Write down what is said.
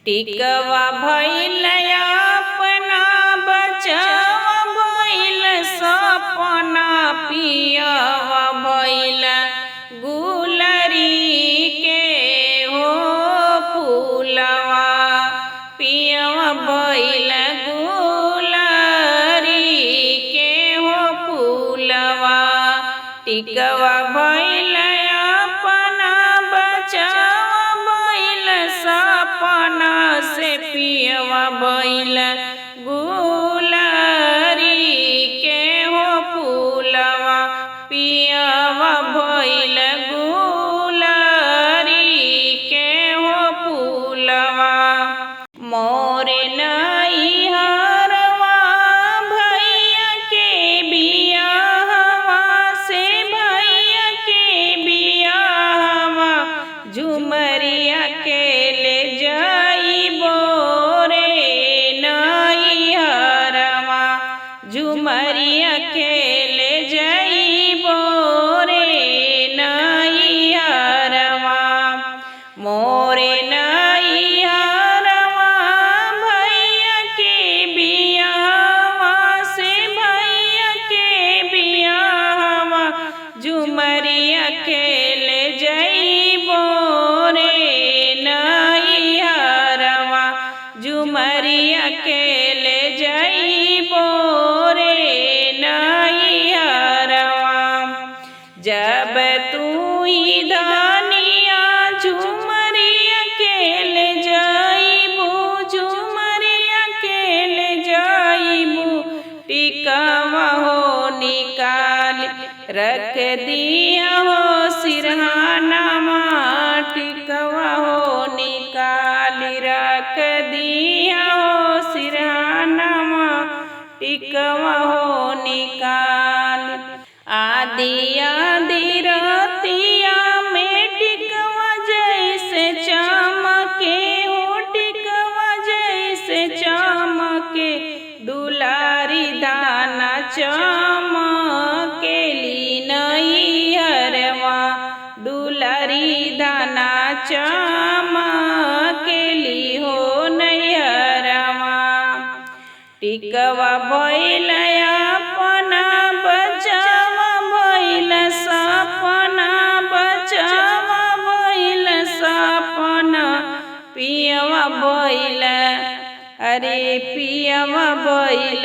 टिकवा भइल अपना बचवा भइल सपना पियवा भइल गुलरी के हो फूलवा पियवा भइल गुलरी के हो फूलवा टिकवा भइल अपना बचवा भइल सपना से पियवा भइल गुलरी के हो फूलवा पियवा भइल गुलरी के हो फूलवा मोरे नैहरवा भैया के बियाहवा से भैया के बियाहवा झुमरिया के ले जाइबो रे नैहरवा झुमरिया के ले जाइबो रे नैहरवा मोरे नैहरवा भैया के बियाहवा से भैया के बियाहवा झुमरिया के ले जाइबो रे नैहरवा झुमरिया के ले जाइबो रे नैहरवा जब तू ही धनिया झुमरिया के ले जाइबू झुमरिया के ले जाइबू टिकवा हो निकाल रख दिया हो सिरहानामा टिकवा हो निकाल रख दिया हो सिरहानामा टिकवा हो निकाल आदि आदि रतिया में टिकवा जैसे चमके हो टिकवा जैसे चमके दुलारी दाना चमकेली नैहरवा दुलारी दाना चमकेली हो नैहरवा टिकवा भइल अपना बचवा भइल सपना बचवा भइल सपना पियवा भइल अरे पियवा भइल